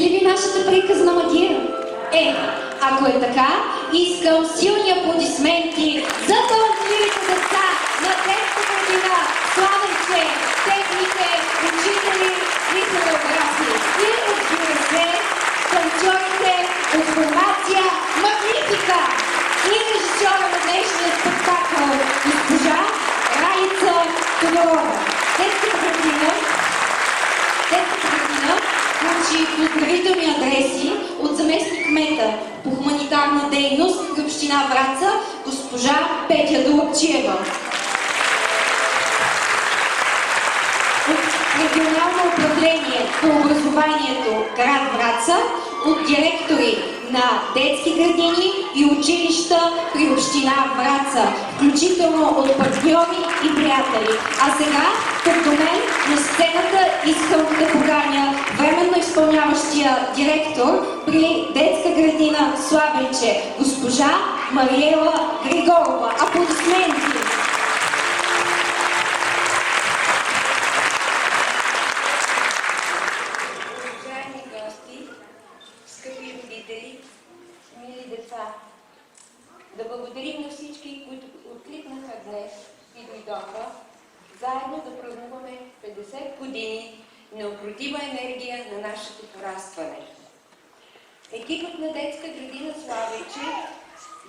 ли ви нашата приказна магия? Ако е така, искам силни аплодисменти за талантливите деца на детска градина Славенче, техните учители и хореографи. И разбира се, танцорите от формация Магнифика и режисьора на днешния спектакъл госпожа Ралица Тодорова. Детската градина получи поздравителни адреси от заместник-кмета по хуманитарна дейност в община Враца, госпожа Петя Долапчиева. От регионално управление по образованието град Враца, от директори на детски градини и училища при община Враца, включително от партньори и приятели. А сега, тук до мен, на сцената искам да поканя временно изпълняващия директор при детска градина Славенче, госпожа Мариела Григорова. Аплодисменти! Да благодарим на всички, които откликнаха днес и дойдоха, заедно да празнуваме 50 години неукротима енергия на нашето порастване. Екипът на детска градина Славенче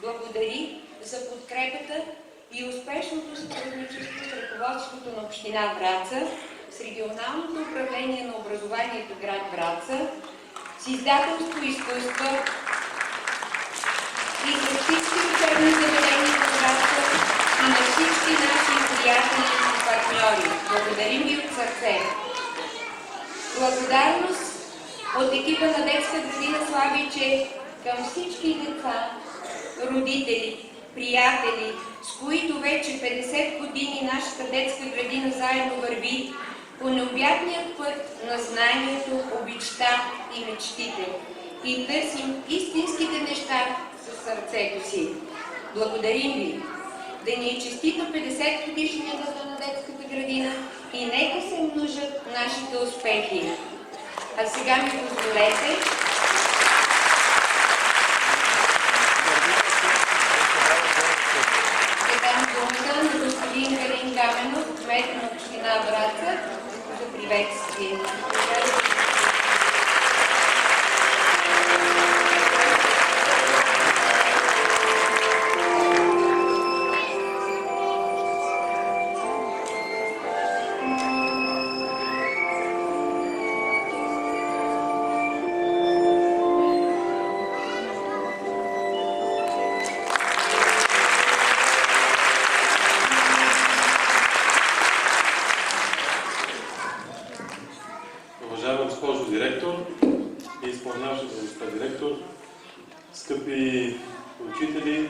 благодари за подкрепата и успешното сътрудничество с ръководството на община Враца, с регионалното управление на образованието град Враца, с издателство изкуства и за всички учебни заведения в Враца и на всички наши приятели и партньори. Благодарим ви от сърце. Благодарност от екипа на детска градина Славенче към всички деца, родители, приятели, с които вече 50 години нашата детска градина заедно върви по необятния път на знанието, обичта и мечтите и търсим истинските неща със сърцето си. Благодарим ви! Да ни е честито 50 годишнината на детската градина и нека се множат нашите успехи. А сега ми позволете да дам думата на господин Галин Каменов, кмет на община Враца, за приветствие. Скъпи учители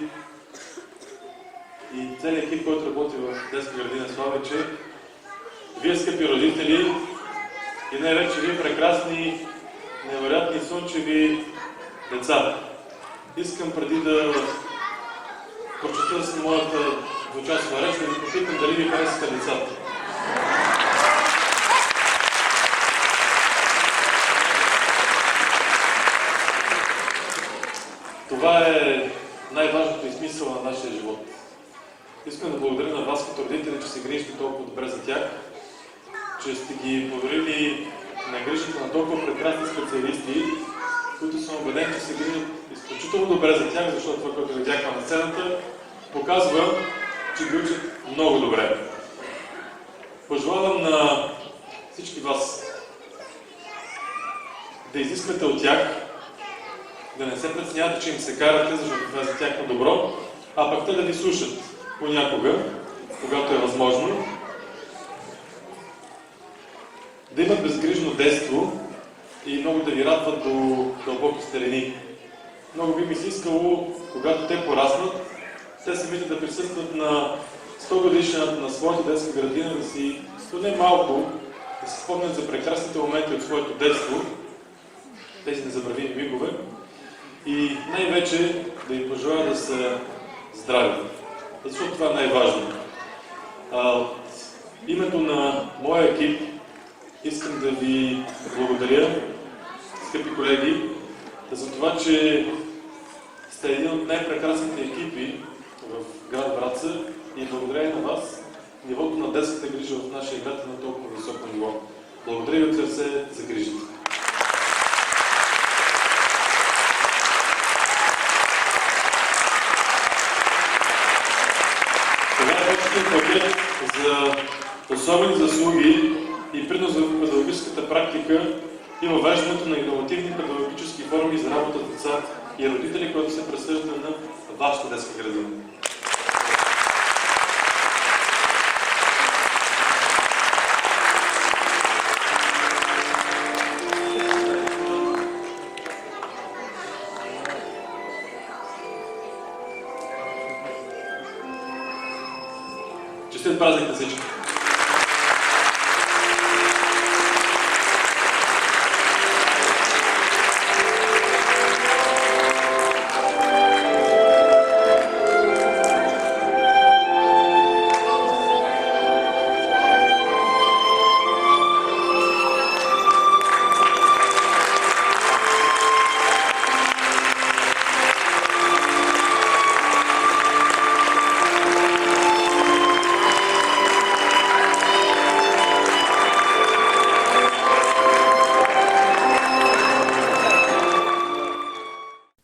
и целият екип, който работи в детска градина Славенче, вие, скъпи родители, и най-вече вие, прекрасни, невероятни, слънчеви деца. Искам преди да прочета с моята двучасова реч, да ви попитам дали ви харесаха децата. Това е най-важното и смисъл на нашия живот. Искам да благодаря на вас като родители, че се грижите толкова добре за тях, че сте ги поверили на грижата на толкова прекрасни специалисти, които съм убеден, че се грижат изключително добре за тях, защото това, което видяхме на сцената, показва, че ги учат много добре. Пожелавам на всички вас да изисквате от тях, да не се преценявате, че им се карате, защото това е за тях на добро, а пък те да ви слушат понякога, когато е възможно. Да имат безгрижно детство и много да ви радват до дълбоки старини. Много би ми се искало, когато те пораснат, те самите да присъстват на 100 годишната на своята детска градина, да си поне малко, да си спомнят за прекрасните моменти от своето детство, тези незабравими мигове, и най-вече да им пожелая да са здрави. Защото това е най-важно. От името на моя екип искам да ви благодаря, скъпи колеги, за това, че сте един от най-прекрасните екипи в град Враца и благодарение на вас нивото на детската грижа в нашия град е на толкова високо ниво. Благодаря ви от сърце за грижите. Това е общия пакет за особени заслуги и принос в педагогическата практика и въвеждането на иновативни педагогически форми за работа с деца и родители, които се присъжда на вашата детска градина. Честит празник на всички!